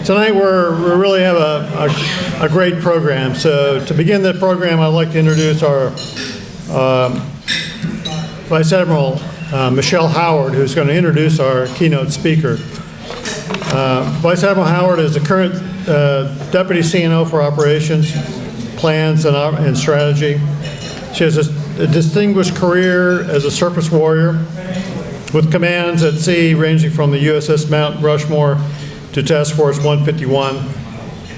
Tonight we really have a great program. So to begin the program, I'd like to introduce our Vice Admiral Michelle Howard, who's going to introduce our keynote speaker. Vice Admiral Howard is the current Deputy CNO for Operations, Plans, and Strategy. She has a distinguished career as a surface warrior with commands at sea ranging from the USS Mount Rushmore to Task Force 151,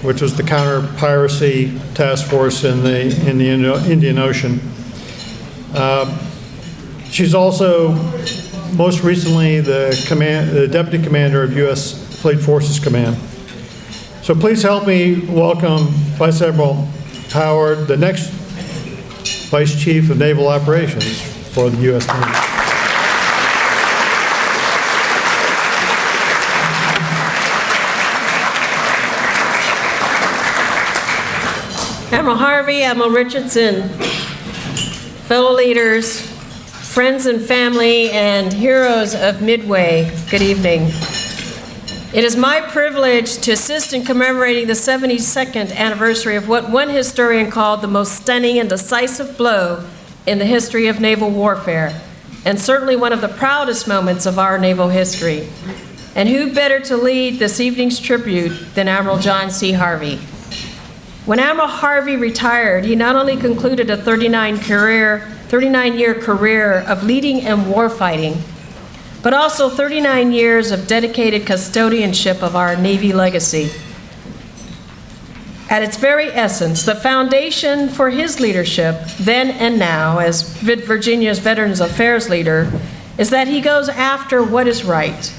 which was the counter-piracy task force in the Indian Ocean. She's also, most recently, the Deputy Commander of U.S. Fleet Forces Command. So please help me welcome Vice Admiral Howard, the next Vice Chief of Naval Operations for the U.S. Navy. Admiral Harvey, Admiral Richardson, fellow leaders, friends and family, and heroes of Midway, good evening. It is my privilege to assist in commemorating the 72nd anniversary of what one historian called the most stunning and decisive blow in the history of naval warfare, and certainly one of the proudest moments of our naval history. And who better to lead this evening's tribute than Admiral John C. Harvey? When Admiral Harvey retired, he not only concluded a 39-year career of leading and warfighting, but also 39 years of dedicated custodianship of our Navy legacy. At its very essence, the foundation for his leadership, then and now, as Virginia's Veterans Affairs leader, is that he goes after what is right,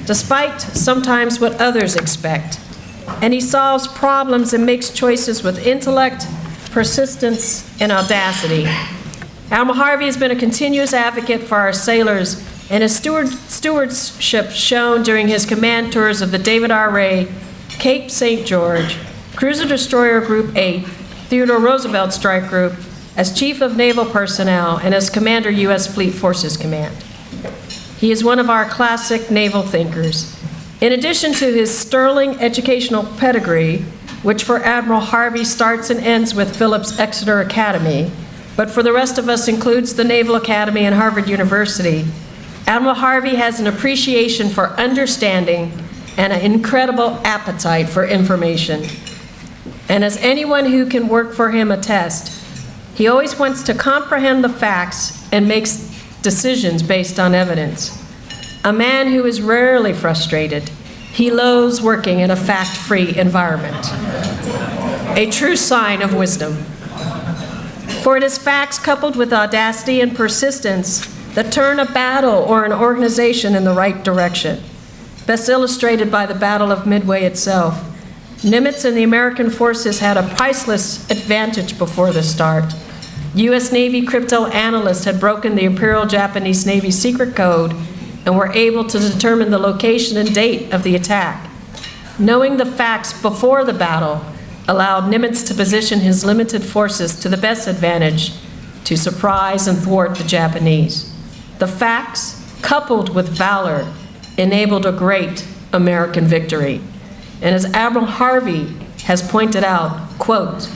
despite sometimes what others expect. And he solves problems and makes choices with intellect, persistence, and audacity. Admiral Harvey has been a continuous advocate for our sailors, and his stewardship shown during his command tours of the David R. Ray, Cape St. George, Cruiser Destroyer Group 8, Theodore Roosevelt Strike Group, as Chief of Naval Personnel and as Commander U.S. Fleet Forces Command. He is one of our classic naval thinkers. In addition to his sterling educational pedigree, which for Admiral Harvey starts and ends with Phillips Exeter Academy, but for the rest of us includes the Naval Academy and Harvard University, Admiral Harvey has an appreciation for understanding and an incredible appetite for information. And as anyone who can work for him attest, he always wants to comprehend the facts and makes decisions based on evidence. A man who is rarely frustrated. He loathes working in a fact-free environment. A true sign of wisdom. For it is facts coupled with audacity and persistence that turn a battle or an organization in the right direction. Best illustrated by the Battle of Midway itself. Nimitz and the American forces had a priceless advantage before the start. U.S. Navy crypto analysts had broken the Imperial Japanese Navy secret code and were able to determine the location and date of the attack. Knowing the facts before the battle allowed Nimitz to position his limited forces to the best advantage to surprise and thwart the Japanese. The facts, coupled with valor, enabled a great American victory. And as Admiral Harvey has pointed out, quote,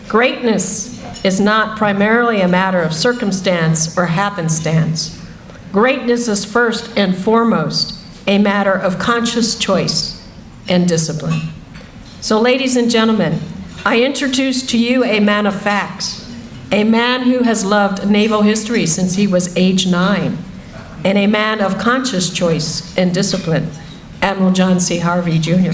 "Greatness is not primarily a matter of circumstance or happenstance. Greatness is first and foremost a matter of conscious choice and discipline." So, ladies and gentlemen, I introduce to you a man of facts, a man who has loved naval history since he was age 9, and a man of conscious choice and discipline, Admiral John C. Harvey, Jr.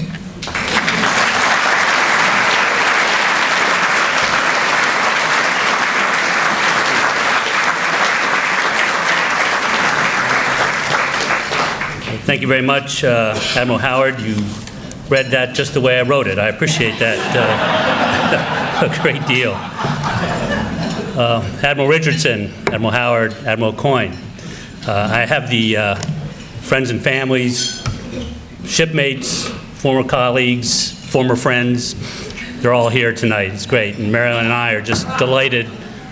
Thank you very much, Admiral Howard. You read that just the way I wrote it. I appreciate that a great deal. Admiral Richardson, Admiral Howard, Admiral Coyne. I have the friends and families, shipmates, former colleagues, former friends. They're all here tonight. It's great. And Marilyn and I are just delighted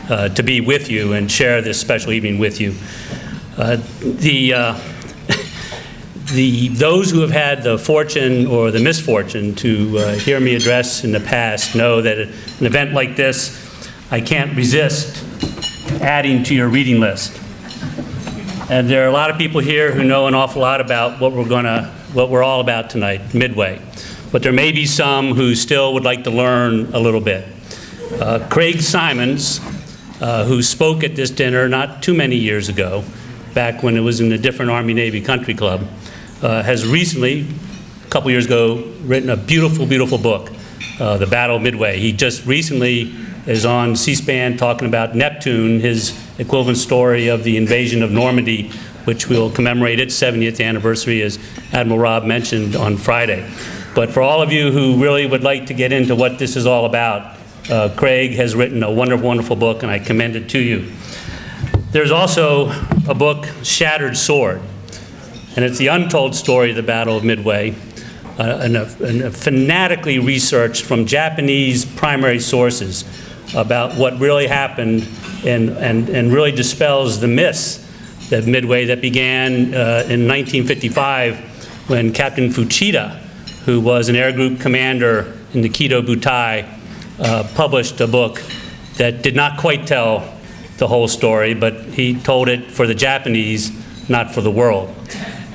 to be with you Those who have had the fortune or the misfortune to hear me address in the past know that at an event like this, I can't resist adding to your reading list. And there are a lot of people here who know an awful lot about what we're all about tonight, Midway. But there may be some who still would like to learn a little bit. Craig Simons, who spoke at this dinner not too many years ago, back when it was in a different Army-Navy country club, has recently, a couple years ago, written a beautiful, beautiful book, The Battle of Midway. He just recently is on C-SPAN talking about Neptune, his equivalent story of the invasion of Normandy, which will commemorate its 70th anniversary, as Admiral Rob mentioned on Friday. But for all of you who really would like to get into what this is all about, Craig has written a wonderful, wonderful book, and I commend it to you. There's also a book, Shattered Sword, and it's the untold story of the Battle of Midway, and fanatically researched from Japanese primary sources about what really happened, and really dispels the myths of Midway that began in 1955 when Captain Fuchida, who was an air group commander in the Kido Butai, published a book that did not quite tell the whole story, but he told it for the Japanese, not for the world.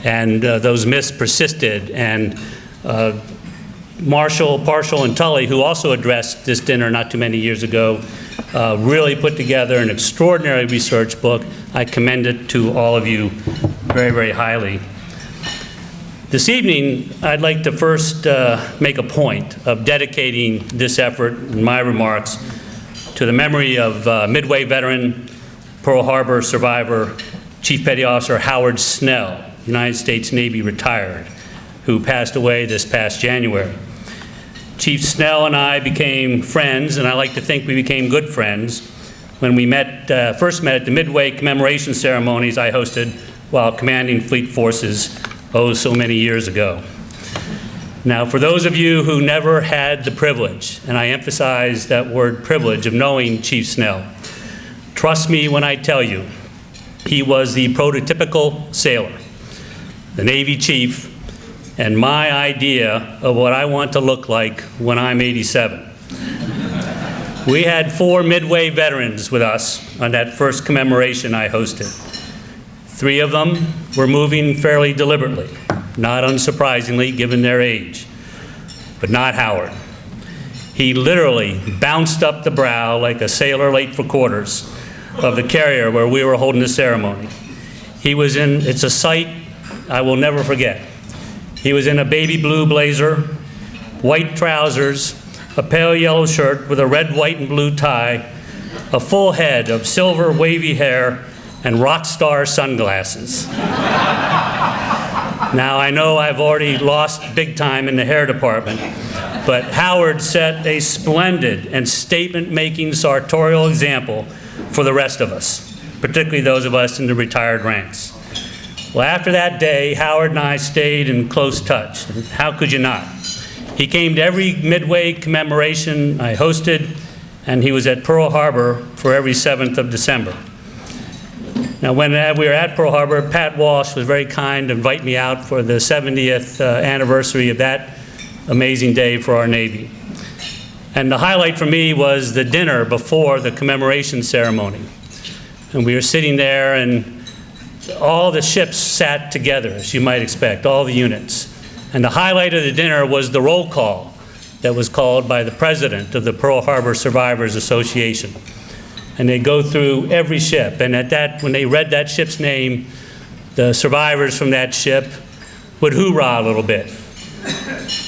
And those myths persisted, and Marshall, Parshall, and Tully, who also addressed this dinner not too many years ago, really put together an extraordinary research book. I commend it to all of you very, very highly. This evening, I'd like to first make a point of dedicating this effort in my remarks to the memory of Midway veteran, Pearl Harbor survivor, Chief Petty Officer Howard Snell, United States Navy retired, who passed away this past January. Chief Snell and I became friends, and I like to think we became good friends, when we first met at the Midway commemoration ceremonies I hosted while commanding Fleet Forces so many years ago. Now, for those of you who never had the privilege, and I emphasize that word privilege, of knowing Chief Snell, trust me when I tell you, he was the prototypical sailor, the Navy chief, and my idea of what I want to look like when I'm 87. We had 4 Midway veterans with us on that first commemoration I hosted. 3 of them were moving fairly deliberately, not unsurprisingly given their age, but not Howard. He literally bounced up the brow like a sailor late for quarters of the carrier where we were holding the ceremony. He was it's a sight I will never forget. He was in a baby blue blazer, white trousers, a pale yellow shirt with a red, white, and blue tie, a full head of silver wavy hair, and rock star sunglasses. Now, I know I've already lost big time in the hair department, but Howard set a splendid and statement-making sartorial example for the rest of us, particularly those of us in the retired ranks. Well, after that day, Howard and I stayed in close touch. How could you not? He came to every Midway commemoration I hosted, and he was at Pearl Harbor for every 7th of December. Now, when we were at Pearl Harbor, Pat Walsh was very kind to invite me out for the 70th anniversary of that amazing day for our Navy. And the highlight for me was the dinner before the commemoration ceremony. And we were sitting there, and all the ships sat together, as you might expect, all the units. And the highlight of the dinner was the roll call that was called by the president of the Pearl Harbor Survivors Association. And they go through every ship, and when they read that ship's name, the survivors from that ship would hoorah a little bit.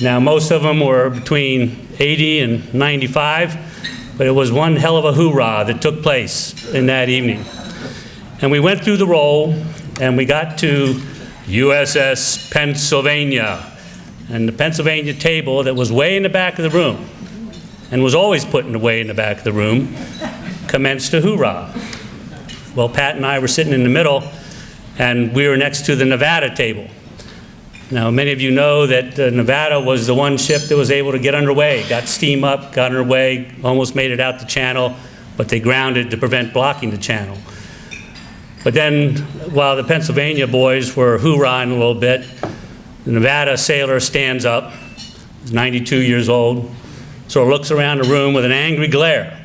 Now, most of them were between 80 and 95, but it was one hell of a hoorah that took place in that evening. And we went through the roll, and we got to USS Pennsylvania, and the Pennsylvania table that was way in the back of the room, and was always put in the way in the back of the room, commenced a hoorah. Well, Pat and I were sitting in the middle, and we were next to the Nevada table. Now, many of you know that Nevada was the one ship that was able to get underway, got steam up, got underway, almost made it out the channel, but they grounded to prevent blocking the channel. But then, while the Pennsylvania boys were hoorahing a little bit, The Nevada sailor stands up, he's 92 years old, sort of looks around the room with an angry glare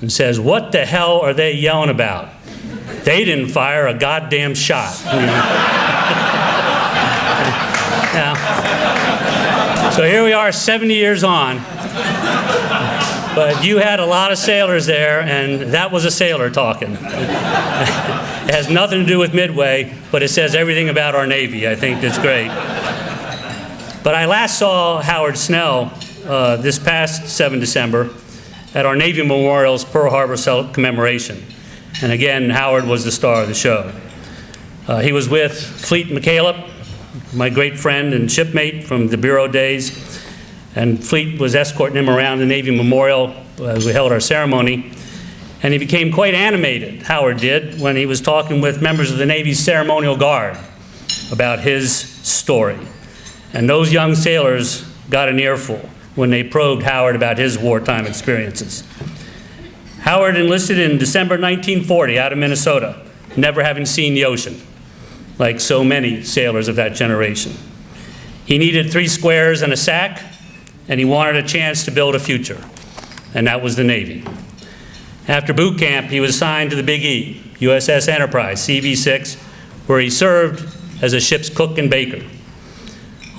and says, "What the hell are they yelling about? They didn't fire a goddamn shot." Now, so here we are 70 years on, but you had a lot of sailors there, and that was a sailor talking. It has nothing to do with Midway, but it says everything about our Navy. I think that's great. But I last saw Howard Snell this past 7 December at our Navy Memorial's Pearl Harbor commemoration. And again, Howard was the star of the show. He was with Fleet McCaleb, my great friend and shipmate from the Bureau days. And Fleet was escorting him around the Navy Memorial as we held our ceremony. And he became quite animated, Howard did, when he was talking with members of the Navy's ceremonial guard about his story. And those young sailors got an earful when they probed Howard about his wartime experiences. Howard enlisted in December 1940 out of Minnesota, never having seen the ocean, like so many sailors of that generation. He needed 3 squares and a sack, and he wanted a chance to build a future, and that was the Navy. After boot camp, he was assigned to the Big E, USS Enterprise, CV-6, where he served as a ship's cook and baker.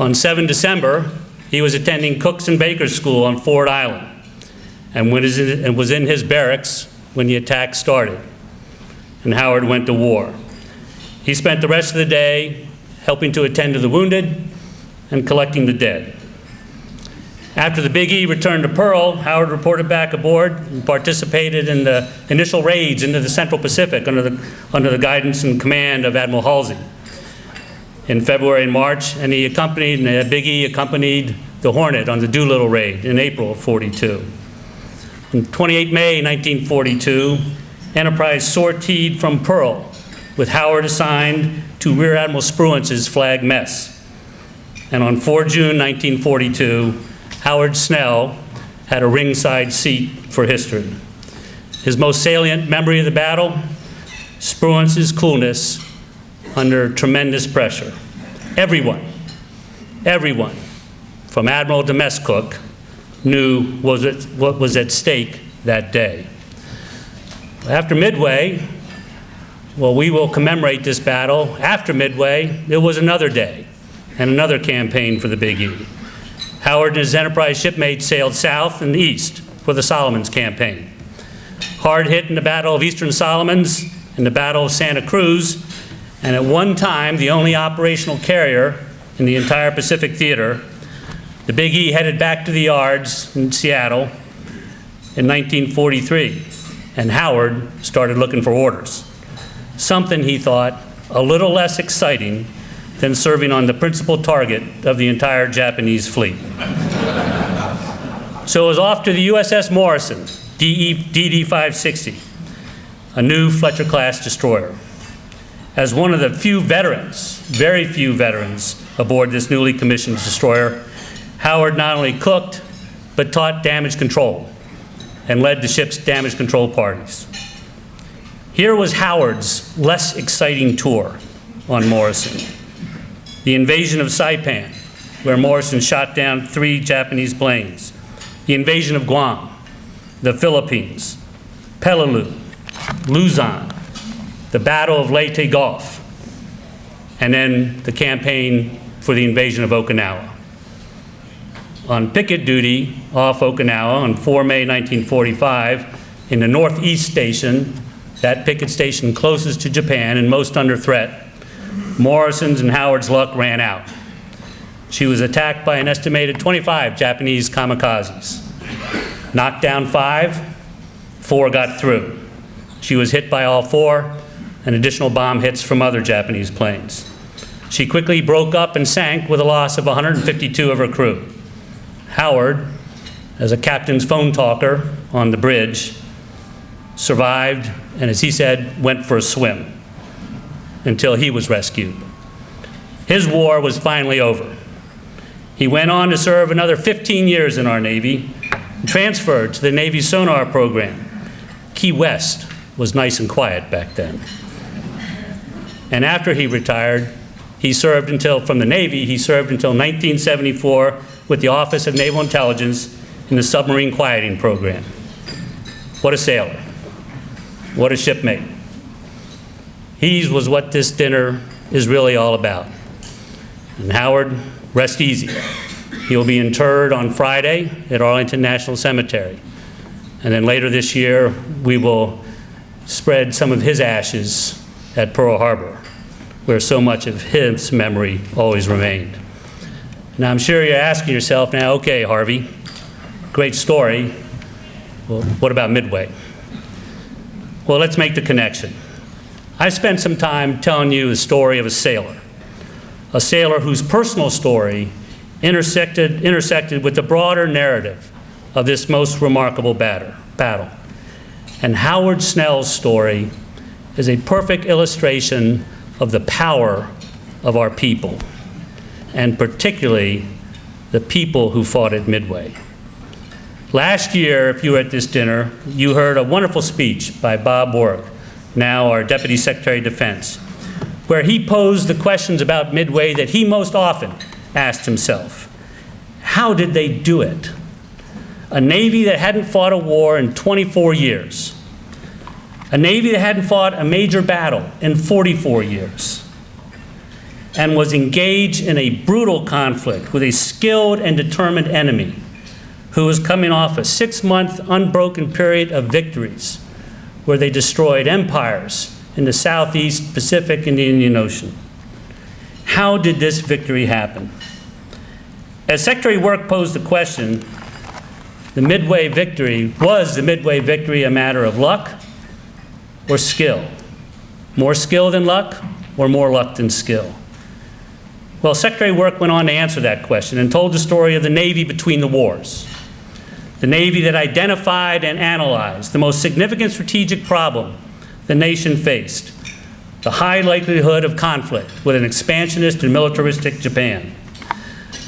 On 7 December, he was attending Cooks and Bakers School on Ford Island, and was in his barracks when the attack started, and Howard went to war. He spent the rest of the day helping to attend to the wounded and collecting the dead. After the Big E returned to Pearl, Howard reported back aboard and participated in the initial raids into the Central Pacific under the guidance and command of Admiral Harvey in February and March, and the Big E accompanied the Hornet on the Doolittle raid in April of '42. On 28 May 1942, Enterprise sortied from Pearl, with Howard assigned to Rear Admiral Spruance's flag mess. And on 4 June 1942, Howard Snell had a ringside seat for history. His most salient memory of the battle, Spruance's coolness under tremendous pressure. Everyone, from Admiral to mess cook, knew what was at stake that day. After Midway, well, we will commemorate this battle. After Midway, there was another day and another campaign for the Big E. Howard and his Enterprise shipmates sailed south and east for the Solomons campaign. Hard hit in the Battle of Eastern Solomons and the Battle of Santa Cruz, and at one time the only operational carrier in the entire Pacific theater, the Big E headed back to the yards in Seattle in 1943, and Howard started looking for orders. Something, he thought, a little less exciting than serving on the principal target of the entire Japanese fleet. So it was off to the USS Morrison, DD-560, a new Fletcher-class destroyer. As one of the few veterans, very few veterans, aboard this newly commissioned destroyer, Howard not only cooked, but taught damage control and led the ship's damage control parties. Here was Howard's less exciting tour on Morrison. The invasion of Saipan, where Morrison shot down 3 Japanese planes. The invasion of Guam, the Philippines, Peleliu, Luzon, the Battle of Leyte Gulf, and then the campaign for the invasion of Okinawa. On picket duty off Okinawa on 4 May 1945, in the Northeast Station, that picket station closest to Japan and most under threat, Morrison's and Howard's luck ran out. She was attacked by an estimated 25 Japanese kamikazes. Knocked down 5, 4 got through. She was hit by all 4, and additional bomb hits from other Japanese planes. She quickly broke up and sank with a loss of 152 of her crew. Howard, as a captain's phone talker on the bridge, survived, and as he said, went for a swim until he was rescued. His war was finally over. He went on to serve another 15 years in our Navy, and transferred to the Navy's sonar program. Key West was nice and quiet back then. And after he retired, He served from the Navy, he served until 1974 with the Office of Naval Intelligence in the Submarine Quieting Program. What a sailor. What a shipmate. He was what this dinner is really all about. And Howard, rest easy. He'll be interred on Friday at Arlington National Cemetery. And then later this year, we will spread some of his ashes at Pearl Harbor, where so much of his memory always remained. Now, I'm sure you're asking yourself now, okay, Harvey, great story. Well, what about Midway? Well, let's make the connection. I spent some time telling you the story of a sailor whose personal story intersected with the broader narrative of this most remarkable battle. And Howard Snell's story is a perfect illustration of the power of our people, and particularly the people who fought at Midway. Last year, if you were at this dinner, you heard a wonderful speech by Bob Work, now our Deputy Secretary of Defense, where he posed the questions about Midway that he most often asked himself. How did they do it? A Navy that hadn't fought a war in 24 years. A Navy that hadn't fought a major battle in 44 years. And was engaged in a brutal conflict with a skilled and determined enemy who was coming off a 6-month unbroken period of victories where they destroyed empires in the Southeast Pacific and the Indian Ocean. How did this victory happen? As Secretary Work posed the question, was the Midway victory a matter of luck or skill? More skill than luck, or more luck than skill? Well, Secretary Work went on to answer that question and told the story of the Navy between the wars. The Navy that identified and analyzed the most significant strategic problem the nation faced, the high likelihood of conflict with an expansionist and militaristic Japan.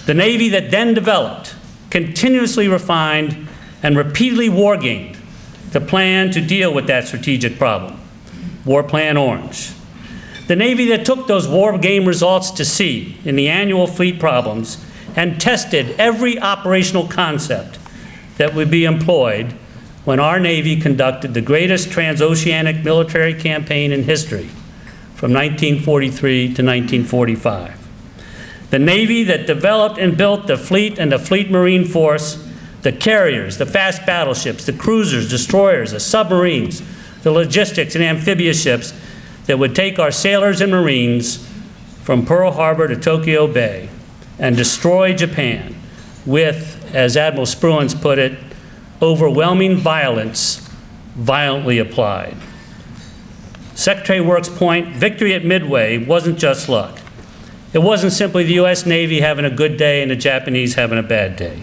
The Navy that then developed, continuously refined, and repeatedly war-gamed the plan to deal with that strategic problem, War Plan Orange. The Navy that took those war game results to sea in the annual fleet problems and tested every operational concept that would be employed when our Navy conducted the greatest transoceanic military campaign in history from 1943 to 1945. The Navy that developed and built the fleet and the Fleet Marine Force, the carriers, the fast battleships, the cruisers, destroyers, the submarines, the logistics and amphibious ships that would take our sailors and Marines from Pearl Harbor to Tokyo Bay and destroy Japan with, as Admiral Spruance put it, overwhelming violence violently applied. Secretary Work's point, victory at Midway wasn't just luck. It wasn't simply the U.S. Navy having a good day and the Japanese having a bad day.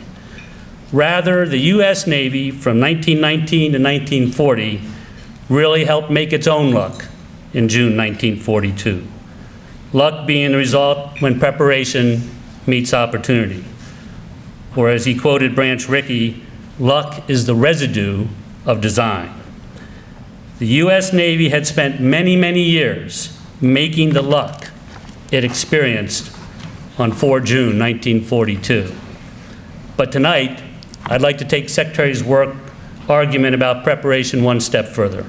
Rather, the U.S. Navy from 1919 to 1940 really helped make its own luck in June 1942. Luck being the result when preparation meets opportunity. Or as he quoted Branch Rickey, luck is the residue of design. The U.S. Navy had spent many, many years making the luck it experienced on 4 June 1942. But tonight, I'd like to take Secretary's Work argument about preparation one step further.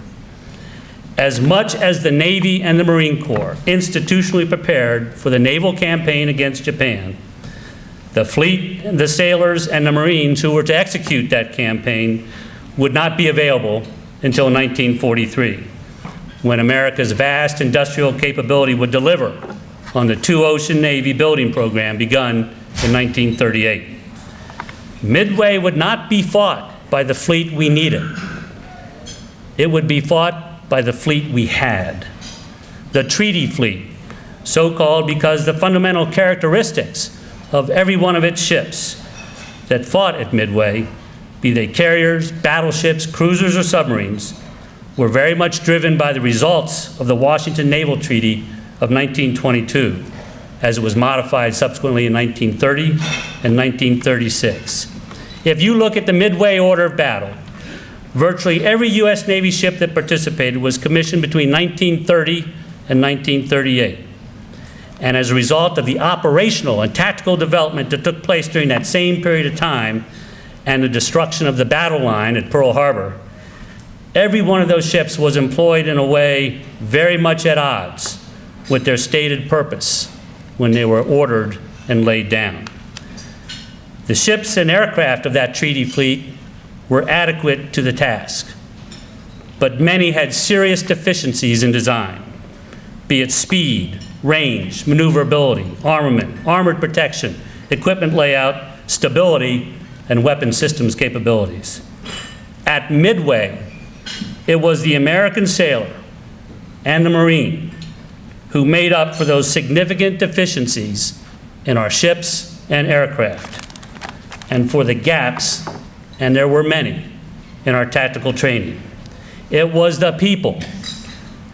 As much as the Navy and the Marine Corps institutionally prepared for the naval campaign against Japan, the fleet, the sailors, and the Marines who were to execute that campaign would not be available until 1943, when America's vast industrial capability would deliver on the two-ocean Navy building program begun in 1938. Midway would not be fought by the fleet we needed. It would be fought by the fleet we had, the treaty fleet, so-called because the fundamental characteristics of every one of its ships that fought at Midway, be they carriers, battleships, cruisers, or submarines, were very much driven by the results of the Washington Naval Treaty of 1922, as it was modified subsequently in 1930 and 1936. If you look at the Midway order of battle, virtually every U.S. Navy ship that participated was commissioned between 1930 and 1938. And as a result of the operational and tactical development that took place during that same period of time and the destruction of the battle line at Pearl Harbor, every one of those ships was employed in a way very much at odds with their stated purpose when they were ordered and laid down. The ships and aircraft of that treaty fleet were adequate to the task, but many had serious deficiencies in design, be it speed, range, maneuverability, armament, armored protection, equipment layout, stability, and weapon systems capabilities. At Midway, it was the American sailor and the Marine who made up for those significant deficiencies in our ships and aircraft, and for the gaps, and there were many, in our tactical training. It was the people,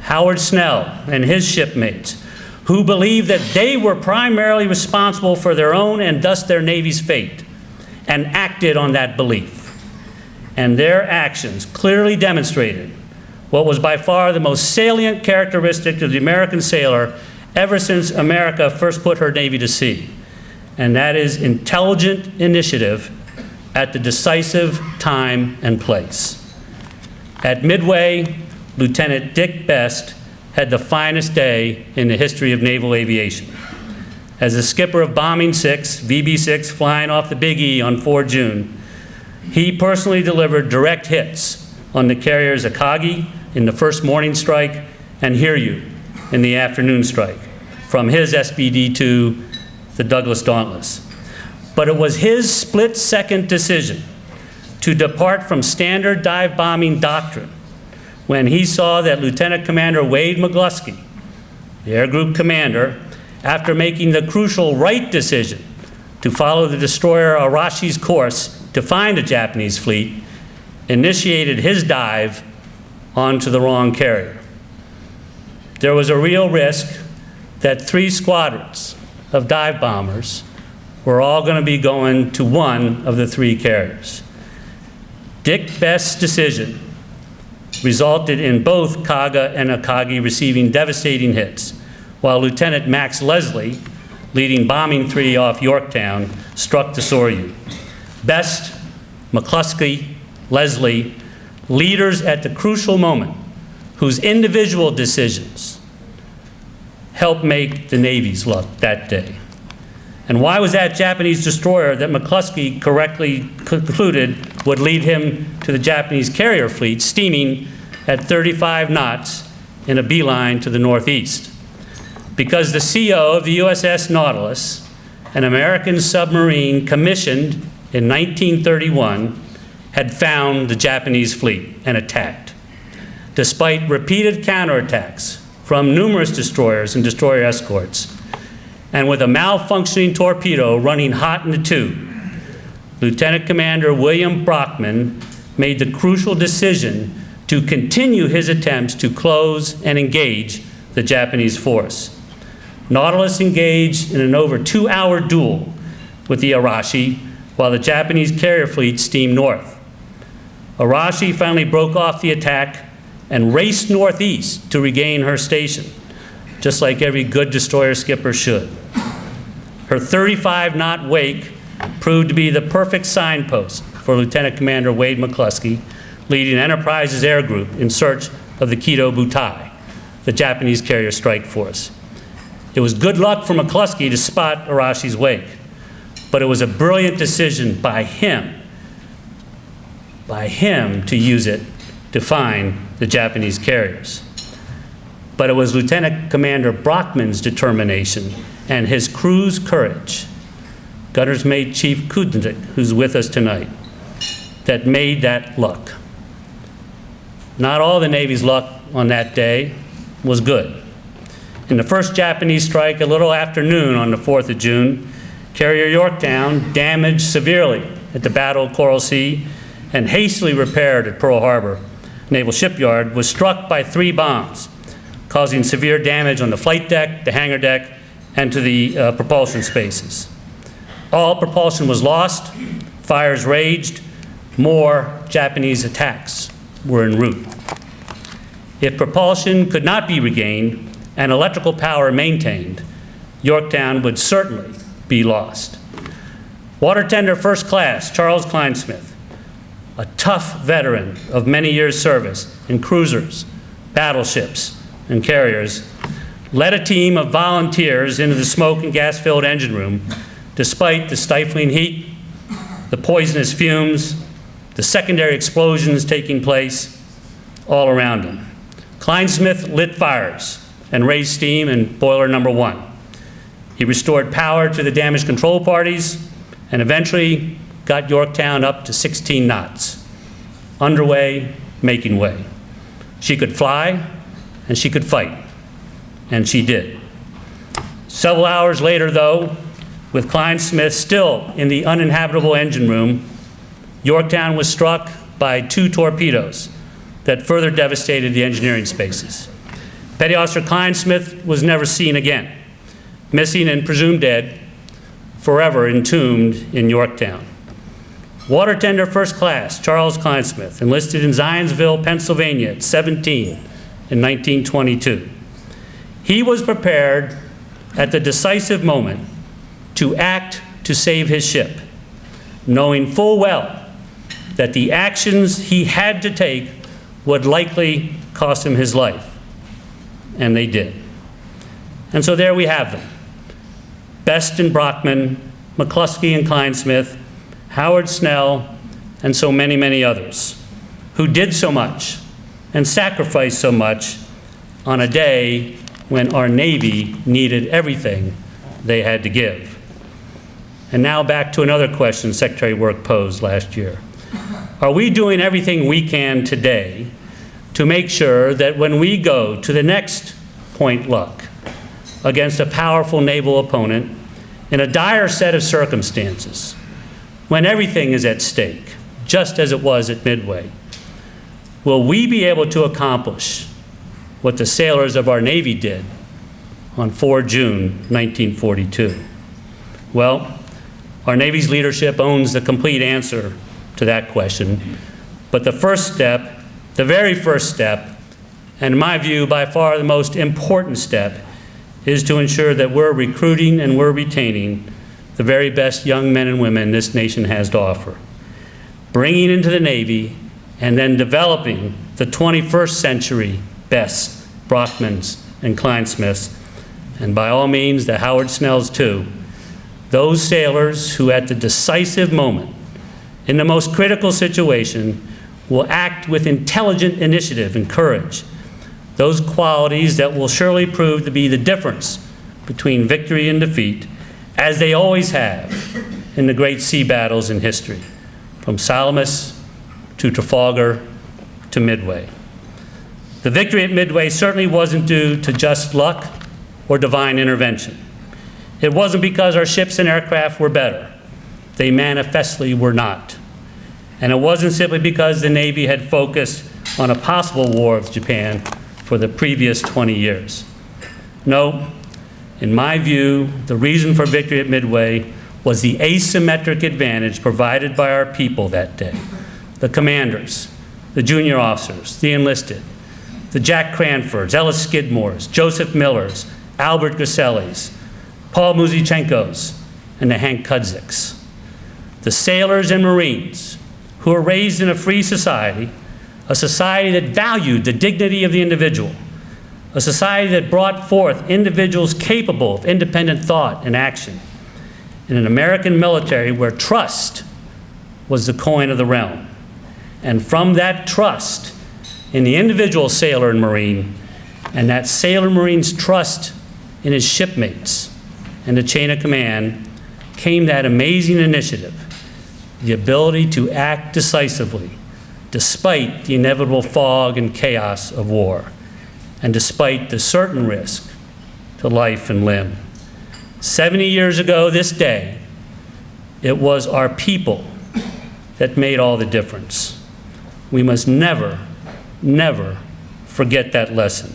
Howard Snell and his shipmates, who believed that they were primarily responsible for their own and thus their Navy's fate, and acted on that belief. And their actions clearly demonstrated what was by far the most salient characteristic of the American sailor ever since America first put her Navy to sea, and that is intelligent initiative at the decisive time and place. At Midway, Lieutenant Dick Best had the finest day in the history of naval aviation. As the skipper of Bombing 6, VB-6, flying off the Big E on 4 June, he personally delivered direct hits on the carriers Akagi in the first morning strike and Hiryu in the afternoon strike from his SBD-2, the Douglas Dauntless. But it was his split-second decision to depart from standard dive bombing doctrine when he saw that Lieutenant Commander Wade McCluskey, the Air Group commander, after making the crucial right decision to follow the destroyer Arashi's course to find the Japanese fleet, initiated his dive onto the wrong carrier. There was a real risk that 3 squadrons of dive bombers were all going to be going to one of the 3 carriers. Dick Best's decision resulted in both Kaga and Akagi receiving devastating hits, while Lieutenant Max Leslie, leading Bombing 3 off Yorktown, struck the Soryu. Best, McCluskey, Leslie, leaders at the crucial moment, whose individual decisions helped make the Navy's luck that day. And why was that Japanese destroyer that McCluskey correctly concluded would lead him to the Japanese carrier fleet steaming at 35 knots in a beeline to the northeast? Because the CO of the USS Nautilus, an American submarine commissioned in 1931, had found the Japanese fleet and attacked. Despite repeated counterattacks from numerous destroyers and destroyer escorts, and with a malfunctioning torpedo running hot in the tube, Lieutenant Commander William Brockman made the crucial decision to continue his attempts to close and engage the Japanese force. Nautilus engaged in an over 2-hour duel with the Arashi while the Japanese carrier fleet steamed north. Arashi finally broke off the attack and raced northeast to regain her station, just like every good destroyer skipper should. Her 35-knot wake proved to be the perfect signpost for Lieutenant Commander Wade McCluskey, leading Enterprise's air group in search of the Kido Butai, the Japanese carrier strike force. It was good luck for McCluskey to spot Arashi's wake, but it was a brilliant decision by him to use it to find the Japanese carriers. But it was Lieutenant Commander Brockman's determination and his crew's courage, Gunner's Mate Chief Kudnik, who's with us tonight, that made that luck. Not all the Navy's luck on that day was good. In the first Japanese strike, a little after noon on the 4th of June, carrier Yorktown, damaged severely at the Battle of Coral Sea and hastily repaired at Pearl Harbor Naval Shipyard, was struck by 3 bombs, causing severe damage on the flight deck, the hangar deck, and to the propulsion spaces. All propulsion was lost, fires raged, more Japanese attacks were en route. If propulsion could not be regained and electrical power maintained, Yorktown would certainly be lost. Water Tender First Class Charles Kleinsmith, a tough veteran of many years' service in cruisers, battleships, and carriers, led a team of volunteers into the smoke and gas-filled engine room despite the stifling heat, the poisonous fumes, the secondary explosions taking place all around him. Kleinsmith lit fires and raised steam in boiler number 1. He restored power to the damage control parties and eventually got Yorktown up to 16 knots. Underway, making way. She could fly and she could fight, and she did. Several hours later, though, with Kleinsmith still in the uninhabitable engine room, Yorktown was struck by 2 torpedoes that further devastated the engineering spaces. Petty Officer Kleinsmith was never seen again, missing and presumed dead, forever entombed in Yorktown. Water Tender First Class Charles Kleinsmith enlisted in Zionsville, Pennsylvania at 17 in 1922. He was prepared at the decisive moment to act to save his ship, knowing full well that the actions he had to take would likely cost him his life. And they did. And so there we have them. Best and Brockman, McCluskey and Kleinsmith, Howard Snell, and so many, many others who did so much and sacrificed so much on a day when our Navy needed everything they had to give. And now back to another question Secretary Work posed last year. Are we doing everything we can today to make sure that when we go to the next point luck against a powerful naval opponent in a dire set of circumstances, when everything is at stake, just as it was at Midway, will we be able to accomplish what the sailors of our Navy did on 4 June 1942? Well, our Navy's leadership owns the complete answer to that question, but the first step, the very first step, and in my view, by far the most important step, is to ensure that we're recruiting and we're retaining the very best young men and women this nation has to offer. Bringing into the Navy and then developing the 21st century best Brockmans and Kleinsmiths, and by all means the Howard Snells too, those sailors who at the decisive moment, in the most critical situation, will act with intelligent initiative and courage, those qualities that will surely prove to be the difference between victory and defeat, as they always have in the great sea battles in history, from Salamis to Trafalgar to Midway. The victory at Midway certainly wasn't due to just luck or divine intervention. It wasn't because our ships and aircraft were better. They manifestly were not. And it wasn't simply because the Navy had focused on a possible war with Japan for the previous 20 years. No, in my view, the reason for victory at Midway was the asymmetric advantage provided by our people that day. The commanders, the junior officers, the enlisted, the Jack Cranfords, Ellis Skidmores, Joseph Millers, Albert Grisellis, Paul Muzichenko's, and the Hank Kudziks. The sailors and Marines who were raised in a free society, a society that valued the dignity of the individual, a society that brought forth individuals capable of independent thought and action, in an American military where trust was the coin of the realm. And from that trust in the individual sailor and Marine, and that sailor Marine's trust in his shipmates and the chain of command, came that amazing initiative, the ability to act decisively despite the inevitable fog and chaos of war, and despite the certain risk to life and limb. 70 years ago this day, it was our people that made all the difference. We must never, never forget that lesson.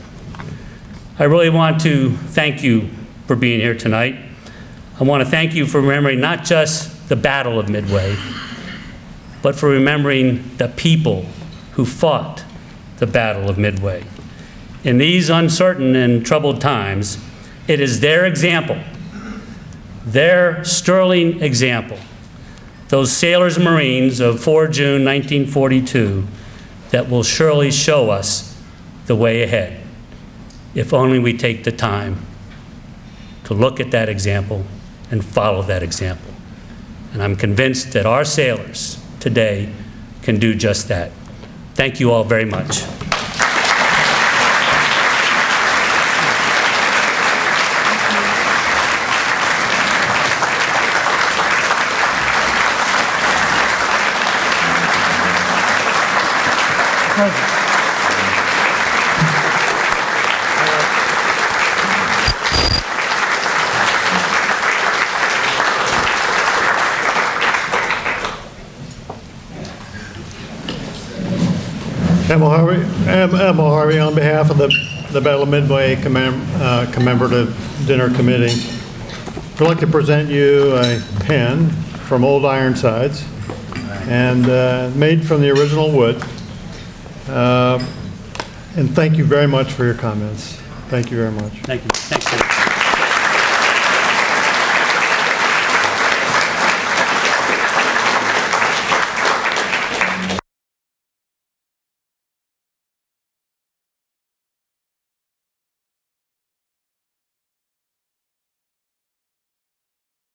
I really want to thank you for being here tonight. I want to thank you for remembering not just the Battle of Midway, but for remembering the people who fought the Battle of Midway. In these uncertain and troubled times, it is their example their sterling example, those sailors and Marines of 4 June 1942, that will surely show us the way ahead, if only we take the time to look at that example and follow that example. And I'm convinced that our sailors today can do just that. Thank you all very much. Admiral Harvey, on behalf of the Battle of Midway Commemorative Dinner Committee, I'd like to present you a pen from Old Ironsides, and made from the original wood. And thank you very much for your comments. Thank you very much. Thank you. Thanks, Tim.